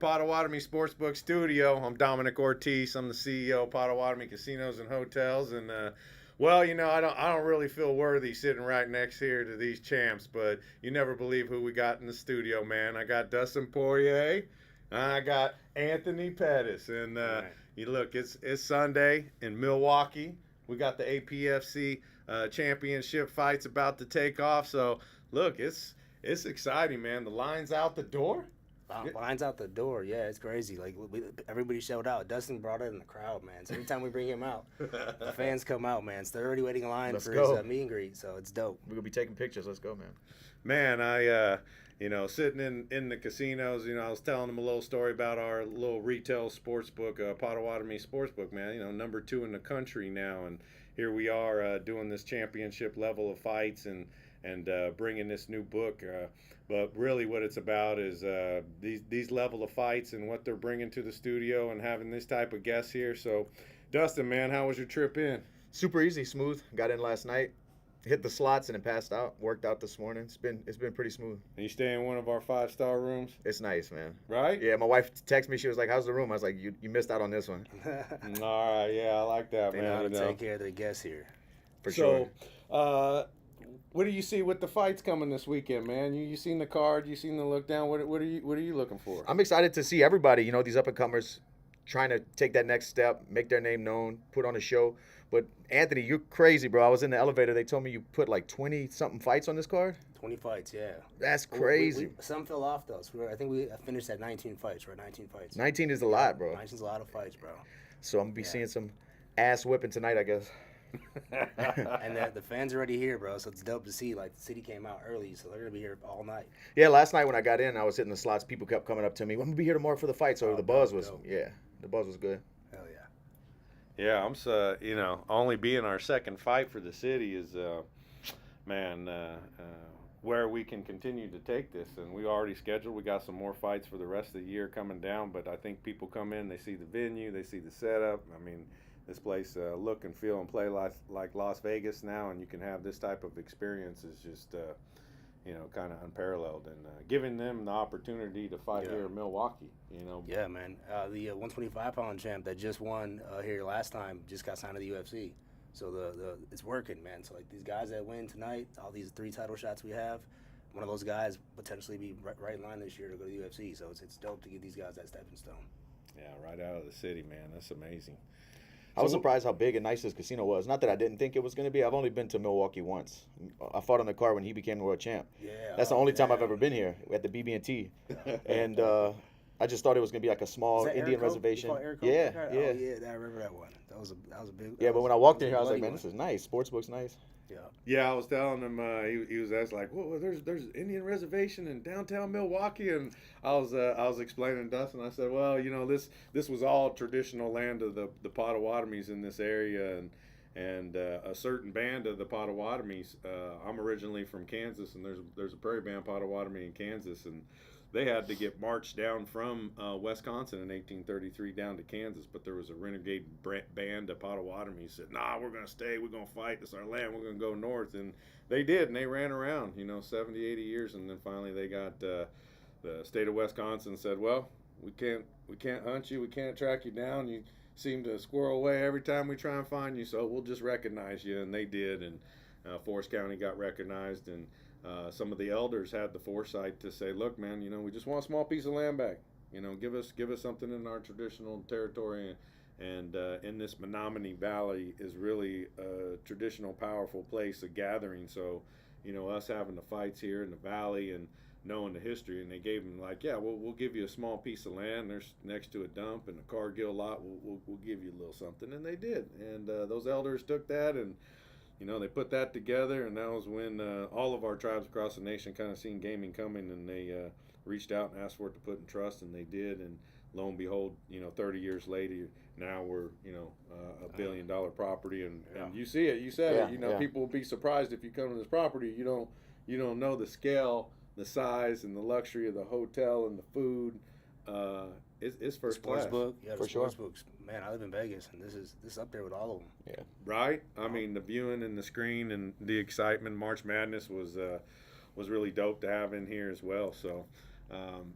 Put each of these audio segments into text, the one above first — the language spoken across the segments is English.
Potawatomi Sportsbook Studio. I'm Dominic Ortiz. I'm the CEO of Potawatomi Casinos and Hotels, and well, I don't really feel worthy sitting right next here to these champs, but you never believe who we got in the studio, man. I got Dustin Poirier, I got Anthony Pettis, and Right. you look, it's Sunday in Milwaukee. We got the APFC championship fights about to take off, so look, it's exciting, man. The line's out the door. Lines out the door. Yeah, it's crazy. Like everybody showed out. Dustin brought it in the crowd, man. So every time we bring him out, the fans come out, man. So they're already waiting in line Let's for go. his meet and greet. So it's dope. We're gonna be taking pictures. Let's go, man. Man, sitting in the casinos, I was telling them a little story about our little retail sports book, Potawatomi Sportsbook, man. Number 2 in the country now, and here we are doing this championship level of fights and bringing this new book. But really, what it's about is these level of fights and what they're bringing to the studio and having this type of guests here. So, Dustin, man, how was your trip in? Super easy, smooth. Got in last night, hit the slots and then passed out. Worked out this morning. It's been pretty smooth. And you stay in one of our 5-star rooms, It's nice, man. right? Yeah, my wife texted me. She was like, "How's the room?" I was like, "You missed out on this one All right, yeah, I like that, They man. know how to you know. take care of their guests here. for So, sure." what do you see with the fights coming this weekend, man? You seen the card? You seen the look down? What are you looking for? I'm excited to see everybody. These up and comers trying to take that next step, make their name known, put on a show. But Anthony, you're crazy, bro. I was in the elevator. They told me you put like 20 something fights on this card. 20 fights, yeah. That's crazy. Some fell off though. So I think we finished at 19 fights. We're at 19 fights. 19 is a lot, bro. 19's a lot of fights, bro. So I'm gonna be seeing some ass whipping tonight, I guess. And the fans are already here, bro. So it's dope to see. Like the city came out early, so they're gonna be here all night. Yeah, last night when I got in, I was hitting the slots. People kept coming up to me. I'm gonna be here tomorrow for the fight. So Oh, the buzz was, dope. the buzz was good. Hell yeah. Yeah, I'm so only being our second fight for the city is, man, where we can continue to take this, and we already scheduled. We got some more fights for the rest of the year coming down, but I think people come in, they see the venue, they see the setup. I mean, this place look and feel and play like Las Vegas now, and you can have this type of experience is just kind of unparalleled, and giving them the opportunity to fight Yeah. here in Milwaukee. Yeah, man. The 125-pound champ that just won here last time just got signed to the UFC. So the it's working, man. So like these guys that win tonight, all these 3 title shots we have, one of those guys potentially be right in line this year to go to the UFC. So it's dope to give these guys that stepping stone. Yeah, right out of the city, man. That's amazing. I was surprised how big and nice this casino was. Not that I didn't think it was going to be. I've only been to Milwaukee once. I fought on the card when he became the world champ. Yeah. That's the only time I've ever been here at the BB&T. And I just thought it was going to be like a small Indian reservation. Yeah, Oh, yeah. yeah. I remember that one. That was a big. Yeah, but when I walked in here, I was like, man, this is nice. Sportsbook's nice. Yeah. Yeah, I was telling him he was asking like, "Well, there's Indian reservation in downtown Milwaukee," and I was explaining to Dustin. I said, "Well, this was all traditional land of the Potawatomis in this area, and a certain band of the Potawatomis. I'm originally from Kansas, and there's a prairie band Potawatomi in Kansas, and they had to get marched down from Wisconsin in 1833 down to Kansas, but there was a renegade band of Potawatomi said, "Nah, we're going to stay. We're going to fight. This is our land. We're going to go north." And they did, and they ran around, 70, 80 years, and then finally they got the state of Wisconsin said, "Well, we can't hunt you. We can't track you down. You seem to squirrel away every time we try and find you, so we'll just recognize you." And they did, and Forest County got recognized, and some of the elders had the foresight to say, "Look, man, we just want a small piece of land back. Give us something in our traditional territory." And in this Menominee Valley is really a traditional, powerful place of gathering. So, us having the fights here in the valley and knowing the history, and they gave them like, "Yeah, we'll give you a small piece of land. There's next to a dump and a Cargill lot. We'll give you a little something," and they did. And those elders took that and. They put that together, and that was when all of our tribes across the nation kind of seen gaming coming, and they reached out and asked for it to put in trust, and they did. And lo and behold, 30 years later, now we're, a $1 billion property, and you see it. You said it. Yeah. People will be surprised if you come to this property. You don't know the scale, the size, and the luxury of the hotel and the food. It's first class. Sportsbook, yeah, the For sure. Sportsbooks. Man, I live in Vegas, and this is up there with all of them. Right? I mean, the viewing and the screen and the excitement. March Madness was really dope to have in here as well. So,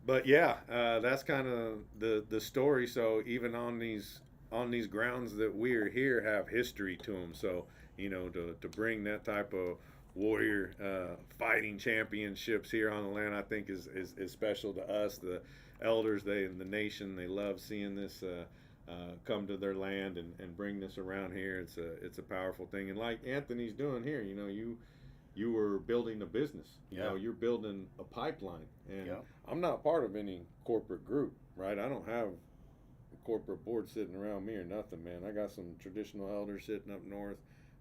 But yeah, that's kind of the story. So even on these grounds that we're here have history to them. So to bring that type of warrior fighting championships here on the land, I think is special to us. The elders, they and the nation, they love seeing this come to their land and bring this around here. It's a powerful thing, and like Anthony's doing here, you were building a business. You're building a pipeline, and I'm not part of any corporate group, right? I don't have a corporate board sitting around me or nothing, man. I got some traditional elders sitting up north,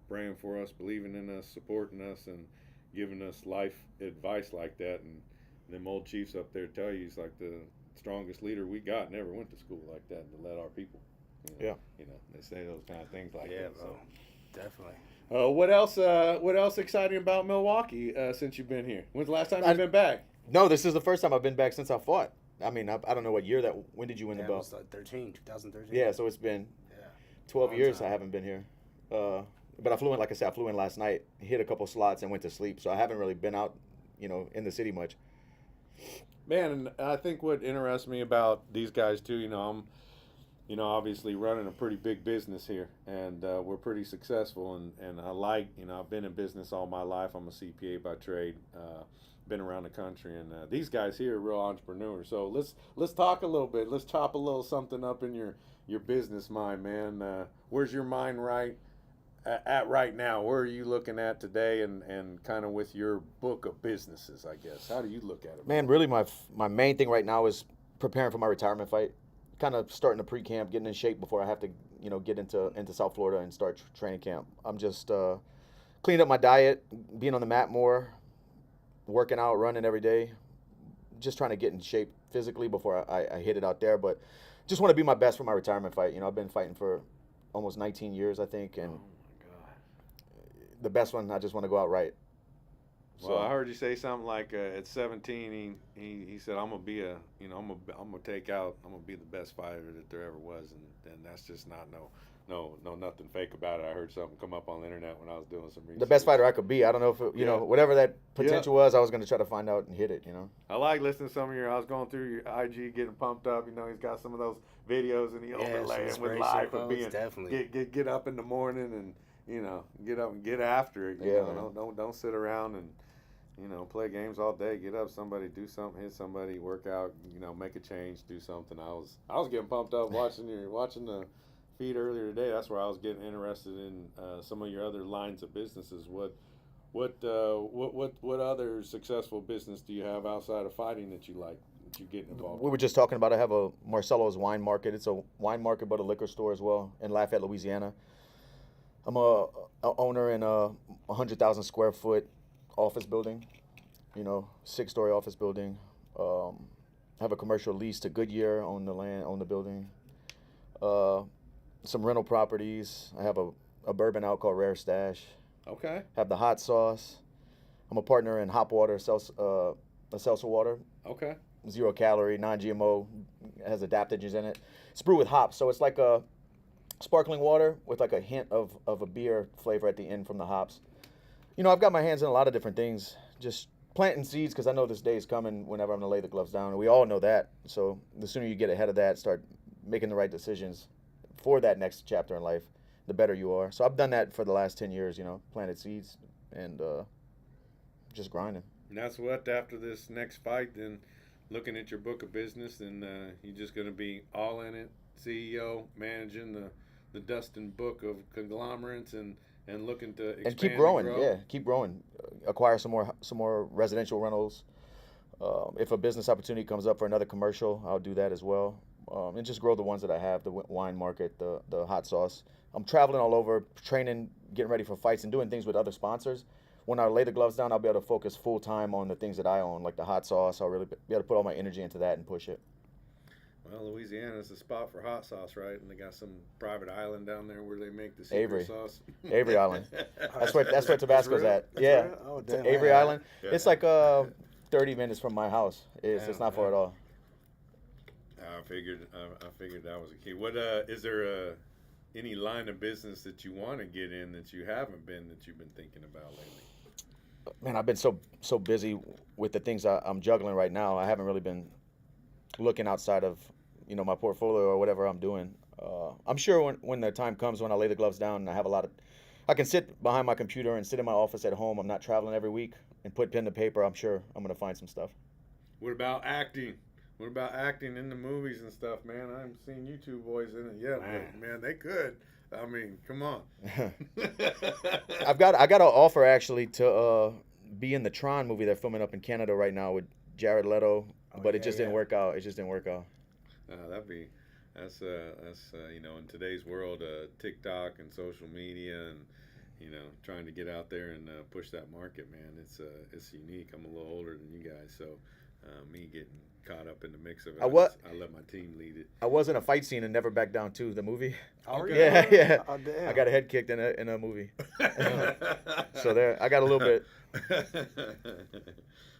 praying for us, believing in us, supporting us, and giving us life advice like that. And them old chiefs up there tell you he's like the strongest leader we got. Never went to school like that to let our people. They say those kind of things like that. Bro. So definitely. What else exciting about Milwaukee since you've been here? When's the last time you've been back? No, this is the first time I've been back since I fought. I mean, I don't know what year when did you win the belt? It was like 2013. Yeah, so it's been 12 years I haven't been here. But I flew in, like I said, last night, hit a couple slots and went to sleep. So I haven't really been out, in the city much. Man, and I think what interests me about these guys too, I'm obviously running a pretty big business here, and we're pretty successful, and I like, I've been in business all my life. I'm a CPA by trade, been around the country, and these guys here are real entrepreneurs. So let's talk a little bit. Let's chop a little something up in your business mind, man. Where's your mind at right now? Where are you looking at today, and kind of with your book of businesses, I guess? How do you look at it? Man, really my main thing right now is preparing for my retirement fight. Kind of starting the pre-camp, getting in shape before I have to, get into South Florida and start training camp. I'm just cleaning up my diet, being on the mat more, working out, running every day, just trying to get in shape physically before I hit it out there. But just want to be my best for my retirement fight. I've been fighting for almost 19 years, I think, and the best one, I just want to go out right. Well, I heard you say something like at 17, he said, "I'm gonna be I'm gonna be the best fighter that there ever was," and that's just not nothing fake about it. I heard something come up on the internet when I was doing some research. The best fighter I could be. I don't know if whatever that potential was, I was gonna try to find out and hit it. I like listening to some of I was going through your IG, getting pumped up. He's got some of those videos, and he overlay it with life of being get up in the morning and get up and get after it. Don't sit around and play games all day. Get up, somebody do something, hit somebody, work out, make a change, do something. I was getting pumped up watching the feed earlier today. That's where I was getting interested in some of your other lines of businesses. What other successful business do you have outside of fighting that you like, that you get involved in? We were just talking about, I have a Marcelo's wine market. It's a wine market but a liquor store as well in Lafayette, Louisiana. I'm a owner in a 100,000 square foot office building, 6-story office building. Have a commercial lease to Goodyear on the land, on the building. Some rental properties. I have a bourbon out called Rare Stash. Okay. Have the hot sauce. I'm a partner in Hop Water, seltzer water. Okay. 0 calorie, non-GMO, has adaptogens in it. It's brewed with hops, so it's like a sparkling water with like a hint of a beer flavor at the end from the hops. I've got my hands in a lot of different things, just planting seeds, because I know this day is coming whenever I'm going to lay the gloves down, and we all know that. So the sooner you get ahead of that, start making the right decisions for that next chapter in life, the better you are. So I've done that for the last 10 years, planted seeds and just grinding. And that's what, after this next fight, then looking at your book of business, and you're just going to be all in it, CEO, managing the Dustin book of conglomerates, and looking to expand and keep growing. And grow. Yeah, keep growing. Acquire some more residential rentals. If a business opportunity comes up for another commercial, I'll do that as well. And just grow the ones that I have, the wine market, the hot sauce. I'm traveling all over, training, getting ready for fights, and doing things with other sponsors. When I lay the gloves down, I'll be able to focus full time on the things that I own, like the hot sauce. I'll really be able to put all my energy into that and push it. Well, Louisiana is a spot for hot sauce, right? And they got some private island down there where they make the secret sauce. Avery Island. That's where Tabasco's at. Yeah. Oh, damn. Avery Island. Yeah. It's like 30 minutes from my house. It's not far at all. I figured that was a key. What is there any line of business that you want to get in that you haven't been, that you've been thinking about lately? Man, I've been so busy with the things I'm juggling right now. I haven't really been looking outside of my portfolio or whatever I'm doing. I'm sure when the time comes when I lay the gloves down and I have I can sit behind my computer and sit in my office at home. I'm not traveling every week and put pen to paper. I'm sure I'm gonna find some stuff. What about acting? What about acting in the movies and stuff, man? I haven't seen you two boys in it yet, but man, they could. I mean, come on. I got an offer actually to be in the Tron movie they're filming up in Canada right now with Jared Leto, but it just didn't work out. It just didn't work out. That's in today's world, TikTok and social media and trying to get out there and push that market, man. It's unique. I'm a little older than you guys, so me getting caught up in the mix of it, I let my team lead it. I was in a fight scene and Never Back Down too, the movie. Okay. Yeah. Oh, damn. I got a head kicked in a movie. So there, I got a little bit.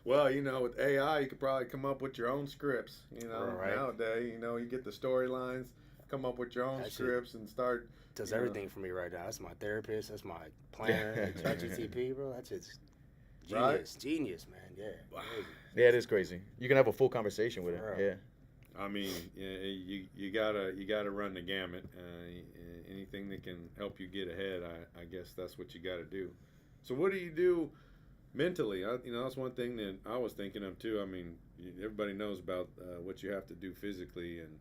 Well, with AI, you could probably come up with your own scripts. Right. Nowadays, you get the storylines, come up with your own scripts and start. Does everything for me right now. That's my therapist. That's my planner. ChatGPT, bro. That's just genius. Right? Genius, man. Yeah. Wow. Yeah, it is crazy. You can have a full conversation with it. Right. Yeah. I mean, you gotta run the gamut. Anything that can help you get ahead, I guess that's what you got to do. So what do you do mentally? That's one thing that I was thinking of too. I mean, everybody knows about what you have to do physically and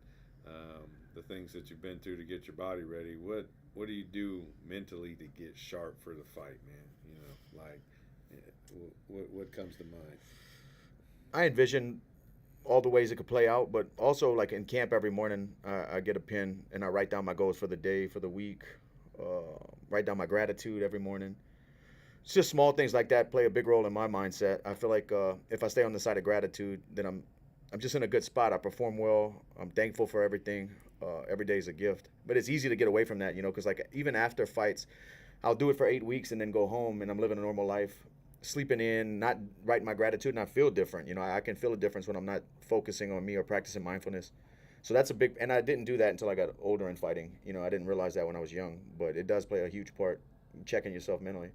the things that you've been through to get your body ready. What do you do mentally to get sharp for the fight, man? What comes to mind? I envision all the ways it could play out, but also like in camp every morning, I get a pen and I write down my goals for the day, for the week, write down my gratitude every morning. It's just small things like that play a big role in my mindset. I feel like if I stay on the side of gratitude, then I'm just in a good spot. I perform well. I'm thankful for everything. Every day is a gift. But it's easy to get away from that, because like even after fights, I'll do it for 8 weeks and then go home and I'm living a normal life, sleeping in, not writing my gratitude, and I feel different. I can feel a difference when I'm not focusing on me or practicing mindfulness. So that's and I didn't do that until I got older in fighting. I didn't realize that when I was young, but it does play a huge part in checking yourself mentally.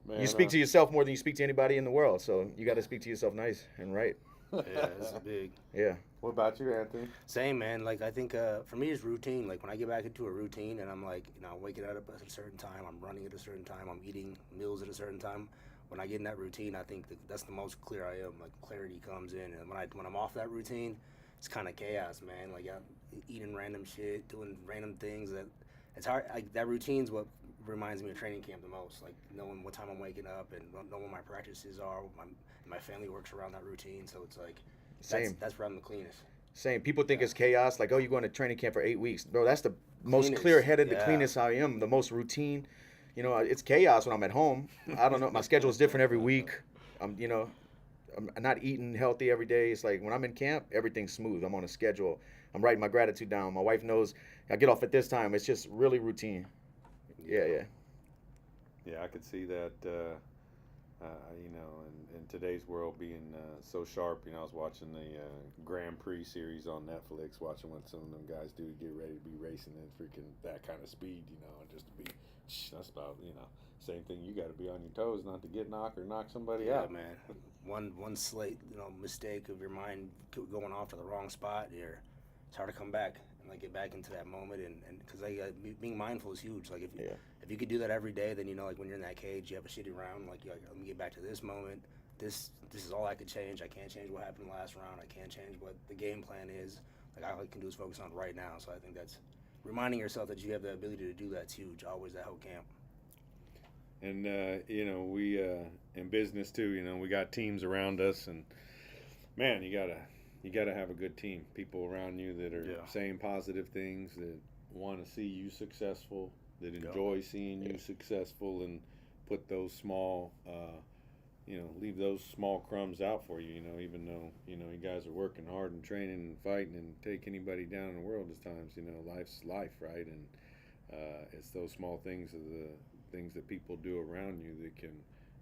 Man, you speak to yourself more than you speak to anybody in the world, so you got to speak to yourself nice and right. Yeah, that's big. Yeah. What about you, Anthony? Same, man. Like, I think for me, it's routine. Like, when I get back into a routine and I'm like, waking up at a certain time, I'm running at a certain time, I'm eating meals at a certain time. When I get in that routine, I think that's the most clear I am. Like, clarity comes in. And when I'm off that routine, it's kind of chaos, man. Like, I'm eating random shit, doing random things it's hard. Like, that routine's what reminds me of training camp the most. Like, knowing what time I'm waking up and knowing what my practices are. My family works around that routine, so it's like that's where I'm the cleanest. Same. People think it's chaos. Like, oh, you're going to training camp for 8 weeks, bro. That's the most clear-headed, the cleanest I am. The most routine. It's chaos when I'm at home. I don't know. My schedule is different every week. I'm not eating healthy every day. It's like when I'm in camp, everything's smooth. I'm on a schedule. I'm writing my gratitude down. My wife knows I get off at this time. It's just really routine. Yeah. Yeah, I could see that. In today's world being so sharp, I was watching the Grand Prix series on Netflix, watching what some of them guys do to get ready to be racing in freaking that kind of speed, just to be. That's about same thing. You got to be on your toes not to get knocked or knock somebody out. Man. One slight mistake of your mind going off to the wrong spot, it's hard to come back and like get back into that moment and because being mindful is huge. Like if you could do that every day, then like when you're in that cage, you have a shitty round. Like you're like, let me get back to this moment. This is all I could change. I can't change what happened last round. I can't change what the game plan is. Like all I can do is focus on right now. So I think that's reminding yourself that you have the ability to do that's huge. Always that whole camp. And we in business too. We got teams around us, and man, you gotta have a good team. People around you that are saying positive things, that want to see you successful, that enjoy seeing you successful, and put those small, leave those small crumbs out for you. Even though you guys are working hard and training and fighting and take anybody down in the world at times. Life's life, right? And it's those small things of the things that people do around you that can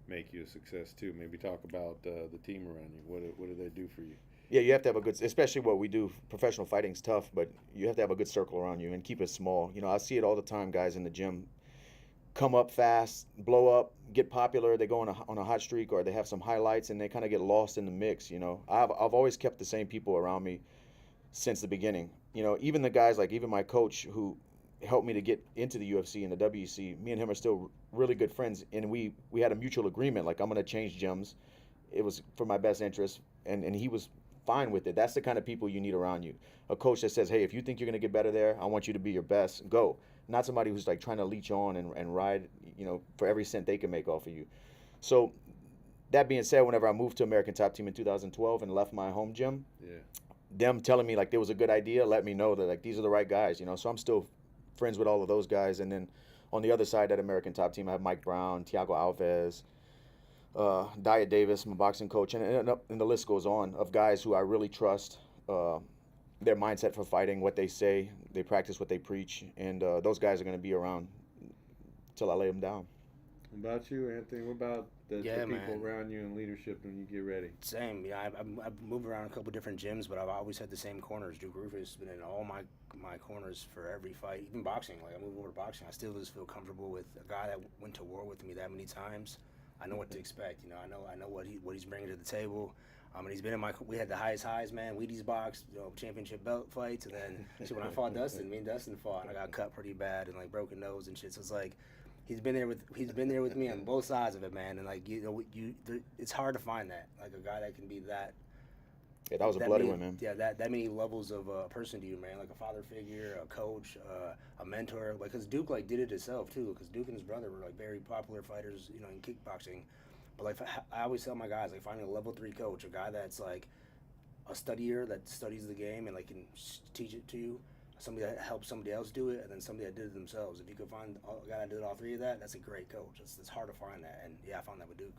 make you a success too. Maybe talk about the team around you. What do they do for you? Yeah, you have to have a good, especially what we do. Professional fighting's tough, but you have to have a good circle around you and keep it small. I see it all the time, guys in the gym. come up fast, blow up, get popular. They go on a hot streak, or they have some highlights, and they kind of get lost in the mix. I've always kept the same people around me since the beginning. Even the guys, like even my coach who helped me to get into the UFC and the WEC, me and him are still really good friends, and we had a mutual agreement, like I'm going to change gyms. It was for my best interest, and he was fine with it. That's the kind of people you need around you. A coach that says, hey, if you think you're going to get better there, I want you to be your best, go. Not somebody who's like trying to leech on and ride, for every cent they can make off of you. So that being said, whenever I moved to American Top Team in 2012 and left my home gym, them telling me like there was a good idea let me know that like these are the right guys, So I'm still friends with all of those guys. And then on the other side, that American Top Team, I have Mike Brown, Thiago Alves, Dia Davis, my boxing coach, and the list goes on of guys who I really trust, their mindset for fighting, what they say, they practice what they preach, and those guys are going to be around till I lay them down. What about you, Anthony? What about the people around you in leadership when you get ready? Same. I've moved around a couple different gyms, but I've always had the same corners. Duke Rufus has been in all my corners for every fight, even boxing. Like I moved over to boxing, I still just feel comfortable with a guy that went to war with me that many times. I know what to expect. I know what he's bringing to the table. And he's been in we had the highest highs, man. Wheaties box, championship belt fights, and then when I fought Dustin, me and Dustin fought, and I got cut pretty bad and like broken nose and shit. So it's like he's been there with me on both sides of it, man. And like it's hard to find that, like a guy that can be that. Yeah, that was a bloody one, man. Yeah, that many levels of a person to you, man. Like a father figure, a coach, a mentor. Like, cause Duke like did it himself too. Cause Duke and his brother were like very popular fighters, in kickboxing. But like I always tell my guys, like finding a level 3 coach, a guy that's like a studier that studies the game and like can teach it to you. Somebody that helps somebody else do it, and then somebody that did it themselves. If you could find a guy that did all 3 of that, that's a great coach. It's hard to find that, and yeah, I found that with Duke.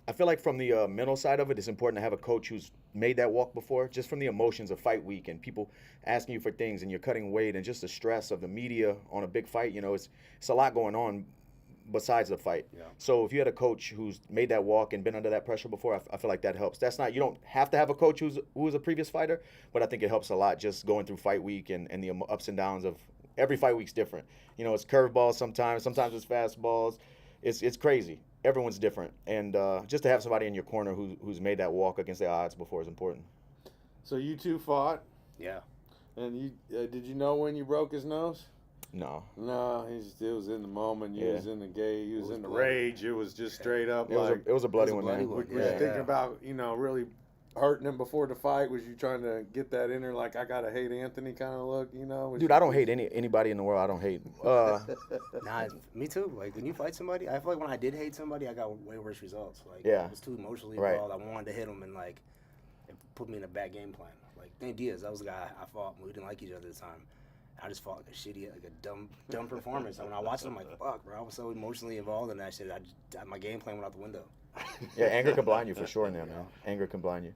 I feel like from the mental side of it, it's important to have a coach who's made that walk before, just from the emotions of fight week and people asking you for things and you're cutting weight and just the stress of the media on a big fight. It's a lot going on besides the fight. Yeah. So if you had a coach who's made that walk and been under that pressure before, I feel like that helps. You don't have to have a coach who was a previous fighter, but I think it helps a lot just going through fight week and the ups and downs of every fight week's different. It's curveballs sometimes it's fastballs. It's crazy. Everyone's different, and just to have somebody in your corner who's made that walk against the odds before is important. So you two fought. Yeah. And you did you know when you broke his nose? No, it was in the moment. He was in the gate. He was in the bloody. Rage. It was just straight up. It was a bloody one, man. Were you thinking about really hurting him before the fight? Was you trying to get that in there, like I gotta hate Anthony kind of look? Dude, I don't hate anybody in the world. I don't hate. Nah, me too. Like when you fight somebody, I feel like when I did hate somebody, I got way worse results. Like I was too emotionally involved. I wanted to hit him, and like it put me in a bad game plan. Like Nate Diaz, that was the guy I fought. We didn't like each other at the time. I just fought like a dumb performance. And when I watched it, I'm like, fuck, bro. I was so emotionally involved in that shit. My game plan went out the window. Yeah, anger can blind you for sure in there, man. Anger can blind you.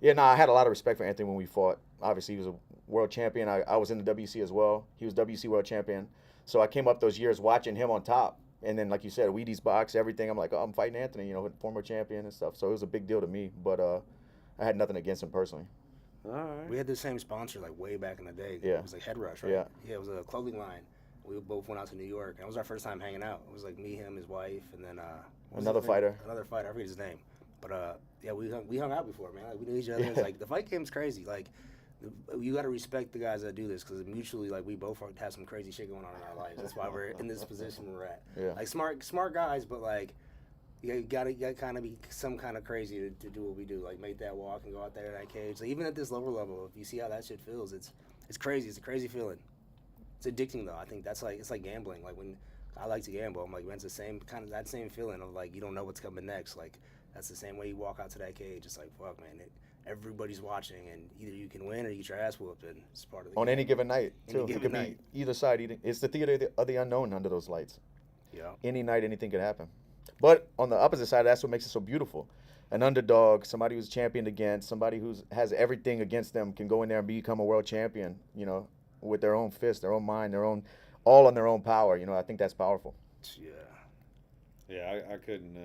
Yeah, I had a lot of respect for Anthony when we fought. Obviously, he was a world champion. I was in the WC as well. He was WC world champion. So I came up those years watching him on top. And then, like you said, Wheaties box, everything. I'm like, I'm fighting Anthony, former champion and stuff. So it was a big deal to me. But I had nothing against him personally. All right. We had the same sponsor like way back in the day. Yeah. It was like Head Rush, right? Yeah. Yeah, it was a clothing line. We both went out to New York. And it was our first time hanging out. It was like me, him, his wife, and then another fighter. Another fighter. I forget his name. But yeah, we hung out before, man. Like we knew each other. It's like the fight game's crazy. Like you got to respect the guys that do this because mutually, like we both have some crazy shit going on in our lives. That's why we're in this position we're at. Yeah. Like smart guys, but like. You gotta kind of be some kind of crazy to do what we do, like make that walk and go out there in that cage. Like, even at this lower level, if you see how that shit feels, it's crazy. It's a crazy feeling. It's addicting though. I think it's like gambling. Like when I like to gamble, I'm like, man, it's the same kind of that same feeling of like you don't know what's coming next. Like that's the same way you walk out to that cage. It's like fuck, man. Everybody's watching, and either you can win or you get your ass whooped, and it's part of the on game. any given night too. Any It given could night. be either side. It's the theater of the unknown under those lights. Yeah. Any night, anything could happen. But on the opposite side, that's what makes it so beautiful. An underdog, somebody who's championed against, somebody who has everything against them can go in there and become a world champion, with their own fist, their own mind, all on their own power. I think that's powerful. Yeah. Yeah, I couldn't.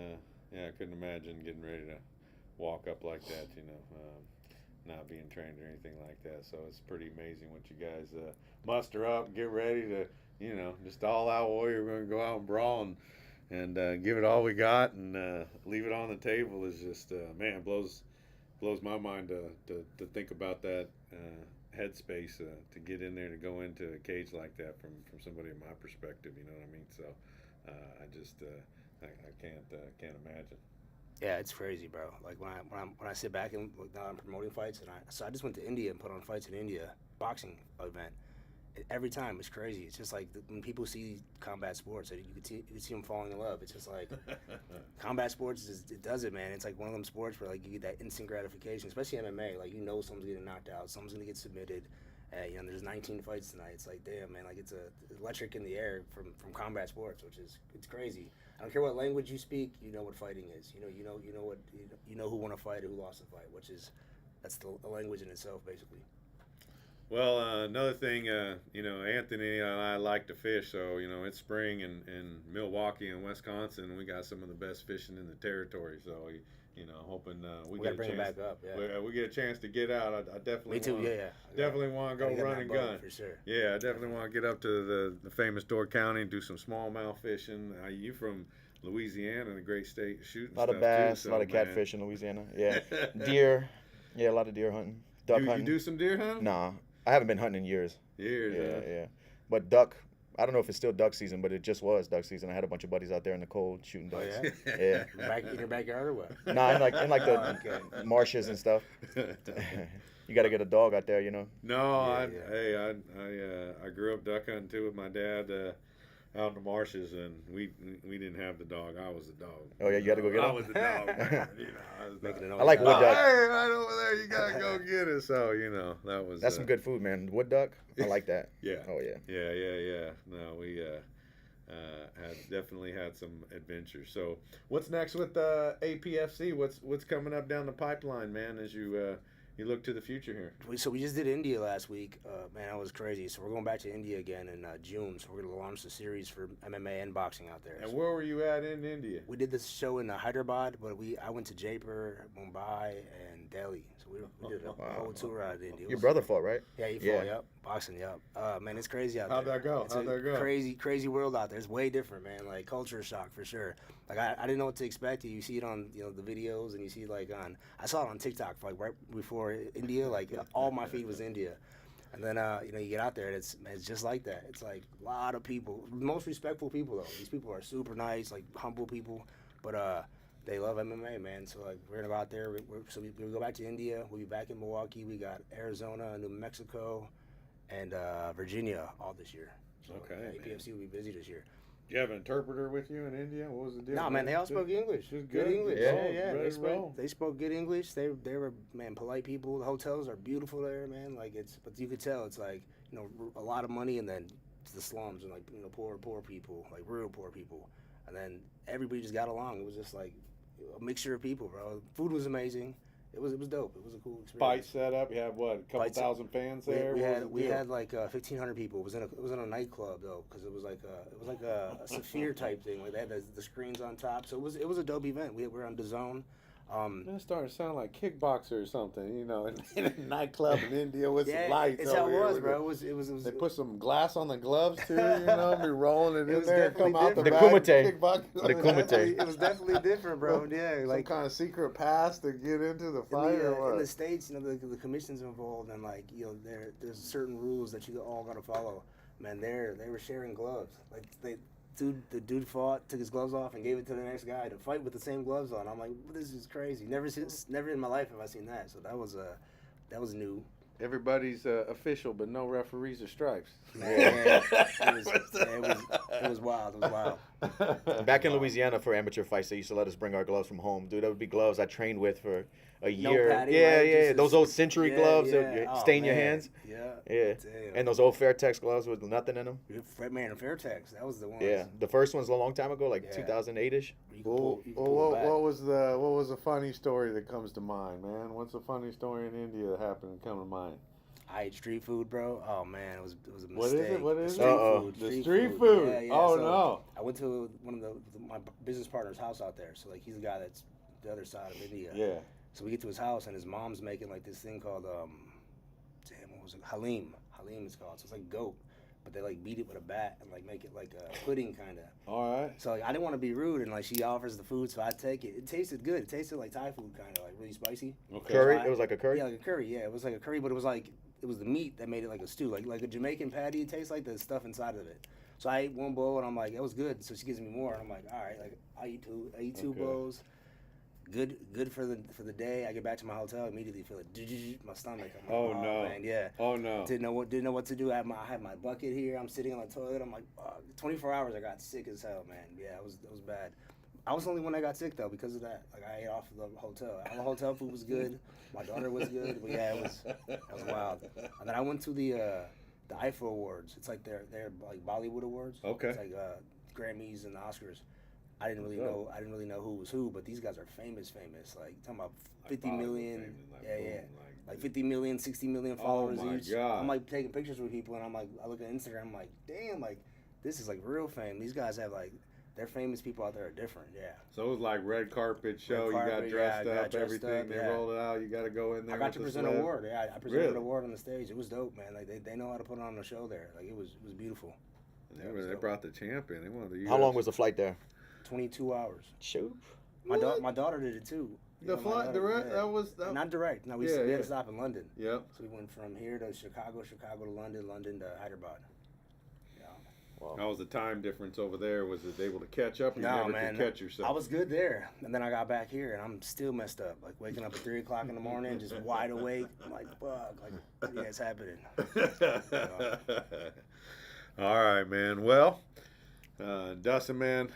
I couldn't imagine getting ready to walk up like that. not being trained or anything like that. So it's pretty amazing what you guys muster up and get ready to, just all out warrior. We're going to go out and brawl and give it all we got and leave it on the table is just, man, blows my mind to think about that headspace to get in there, to go into a cage like that from somebody in my perspective, you know what I mean? So I just I can't imagine. Yeah, it's crazy, bro. Like when I sit back and look down, I'm promoting fights, so I just went to India and put on fights in India, boxing event. Every time it's crazy. It's just like when people see combat sports, you can see them falling in love. It's just like combat sports it does it, man. It's like one of them sports where like you get that instant gratification, especially MMA. Like someone's getting knocked out, someone's gonna get submitted. There's 19 fights tonight. It's like, damn, man, like it's electric in the air from combat sports, which is it's crazy. I don't care what language you speak, you know what fighting is. You know who won a fight or who lost a fight, that's the language in itself, basically. Well, another thing, Anthony and I like to fish, so, it's spring in Milwaukee and Wisconsin. We got some of the best fishing in the territory, so, hoping we get a bring chance. It back up, yeah. We get a chance to get out. I definitely Me too, yeah. Definitely want to go run and gun. For sure. Yeah, I definitely want to get up to the famous Door County and do some smallmouth fishing. You from Louisiana, a great state shooting. A lot of bass, a lot of catfish in Louisiana. Yeah, deer. Yeah, a lot of deer hunting. Duck hunting. You do some deer hunting? Nah, I haven't been hunting in years. Yeah. But duck, I don't know if it's still duck season, but it just was duck season. I had a bunch of buddies out there in the cold shooting ducks. Oh, yeah? In your backyard or what? Nah, in like the marshes and stuff. You got to get a dog out there, No, I grew up duck hunting too with my dad out in the marshes, and we didn't have the dog. I was the dog. Oh yeah, you got to go get him. I was the dog. I like wood duck. Hey, right over there, you gotta go get it. So that's some good food, man. Wood duck, I like that. Yeah. Oh yeah. Yeah. No, we have definitely had some adventures. So what's next with APFC? What's coming up down the pipeline, man? As you look to the future here. So we just did India last week. Man, that was crazy. So we're going back to India again in June. So we're going to launch the series for MMA and boxing out there. And where were you at in India? We did this show in Hyderabad, but I went to Jaipur, Mumbai, and Delhi. So we did a whole tour out of India. Your brother fought, right? Yeah, he fought, yep. Boxing, yep. Man, it's crazy out How'd there. How'd that go? Crazy world out there. It's way different, man. Like, culture shock for sure. Like, I didn't know what to expect. You see it on, the videos, and you see, I saw it on TikTok, like, right before India. Like, all my feed was India. And then, you get out there, and it's just like that. It's like a lot of people, most respectful people, though. These people are super nice, like, humble people. But, they love MMA, man. So, like, we're going to go out there. We go back to India. We'll be back in Milwaukee. We got Arizona, New Mexico, and Virginia all this year. So okay. APFC will be busy this year. Do you have an interpreter with you in India? What was the deal? No, man, they all spoke English. Good English. Yeah. They spoke good English. They were, man, polite people. The hotels are beautiful there, man. Like, but you could tell it's like, a lot of money, and then to the slums and like, poor people, like real poor people. And then everybody just got along. It was just like a mixture of people, bro. Food was amazing. It was dope. It was a cool experience. Fight set up. You had what? A couple thousand fans there. We had like 1,500 people. It was in a nightclub though, because it was like a Saphir type thing. Like they had the screens on top. So it was a dope event. We were on DAZN. It started to sound like kickboxer or something, in a nightclub in India with some lights. It's how it was, bro. It was. They put some glass on the gloves too, be rolling it in there, come out the back. Kumite. The Kumite. It was definitely different, bro. Yeah, like some kind of secret pass to get into the fight or what? In the States, the commission's involved, and like there's certain rules that you all got to follow. Man, they were sharing gloves. Like the dude fought, took his gloves off, and gave it to the next guy to fight with the same gloves on. I'm like, this is crazy. Never in my life have I seen that. So that was new. Everybody's official, but no referees or stripes. Man, it was wild. It was wild. Back in Louisiana for amateur fights, they used to let us bring our gloves from home. Dude, that would be gloves I trained with for a year. Padding, yeah, right? yeah. Those old Century gloves that stain your hands. Yeah. Yeah. Damn. And those old Fairtex gloves with nothing in them. Man, Fairtex, that was the one. Yeah, the first one's a long time ago, like 2008-ish. What was the funny story that comes to mind, man? What's a funny story in India that happened to come to mind? I ate street food, bro. Oh man, it was a mistake. What is it? The street food. Yeah, oh so no! I went to one of my business partner's house out there. So like he's the guy that's the other side of India. Yeah. So we get to his house, and his mom's making like this thing called what was it? Halim. Halim is called. So it's like goat, but they like beat it with a bat and like make it like a pudding kind of. All right. So like I didn't want to be rude, and like she offers the food, so I take it. It tasted good. It tasted like Thai food, kind of like really spicy. Okay. Curry? So It was like a curry? Yeah, like a curry. Yeah, it was like a curry, but it was the meat that made it like a stew, like a Jamaican patty. It tastes like the stuff inside of it. So I ate one bowl, and I'm like, that was good. So she gives me more, and I'm like, all right, like I eat two Okay. bowls. Good for the day. I get back to my hotel, immediately feel it my stomach. I'm like, Oh, no. man, yeah. Oh no. Didn't know what to do. I had my bucket here. I'm sitting on the toilet. I'm like, 24 hours. I got sick as hell, man. Yeah, it was bad. I was the only one that got sick though because of that. Like I ate off the hotel. All the hotel food was good. My daughter was good. But yeah, it was wild. And then I went to the IFA Awards. It's like their like Bollywood Awards. Okay. It's like Grammys and Oscars. I didn't really know who was who, but these guys are famous. Like talking about 50 Like million. Bollywood famous, like, Yeah. boom, Like 50 million, 60 million followers my each. God. I'm like taking pictures with people, and I'm like, I look at Instagram, I'm like, damn, like this is like real fame. These guys have like, they're famous people out there are different. Yeah. So it was like red carpet show. Red carpet, you got dressed yeah, I got up, dressed everything. up, They yeah. rolled it out. You got to go in there. I got with to the present an sled. award. Yeah, I presented Really? an award on the stage. It was dope, man. Like they know how to put on a show there. Like it was beautiful. And Yeah, it was they dope. brought the champion. They wanted the How long was the flight there? 22 hours. Shoot. My What? my daughter did it too. The Yeah, my flight daughter, direct? yeah. That was that. Not direct. No, we Yeah, had yeah. to stop in London. Yep. So we went from here to Chicago to London, London to Hyderabad. Yeah. Wow. How was the time difference over there? Was it able to catch up? Or you No, never man. could catch yourself. I was good there, and then I got back here, and I'm still messed up. Like waking up at 3 o'clock in the morning, just wide awake. I'm like, fuck. Like, yeah, it's happening. All right, man. Well, Dustin, man,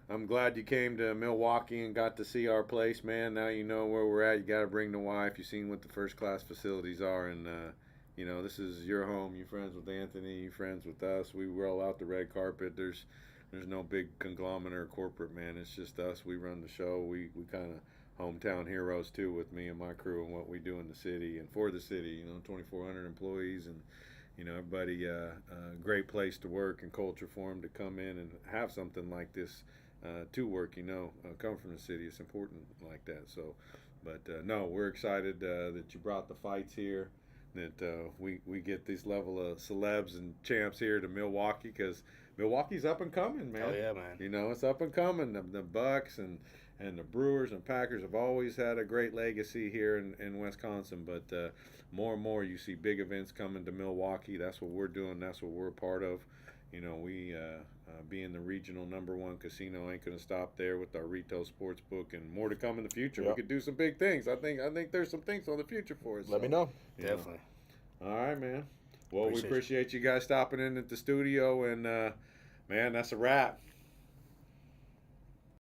I'm glad you came to Milwaukee and got to see our place, man. Now you know where we're at. You got to bring the wife. You've seen what the first-class facilities are, and you know, this is your home. You're friends with Anthony. You're friends with us. We roll out the red carpet. There's no big conglomerate or corporate, man. It's just us. We run the show. We kind of hometown heroes too, with me and my crew and what we do in the city and for the city. You know, 2,400 employees, and you know, everybody. Great place to work and culture for them to come in and have something like this to work. You know, come from the city. It's important like that. So, but no, we're excited that you brought the fights here. That we get this level of celebs and champs here to Milwaukee, because Milwaukee's up and coming, man. Oh yeah, man. You know, it's up and coming. The Bucks and the Brewers and Packers have always had a great legacy here in Wisconsin, but more and more you see big events coming to Milwaukee. That's what we're doing. That's what we're a part of. You know, we being the regional #1 casino ain't going to stop there with our retail sportsbook, and more to come in the future. Yep. We could do some big things. I think there's some things on the future for us. Let me know. you know. Definitely. All right, man. Well, we Appreciate appreciate you guys stopping in at the studio, and man, that's a wrap.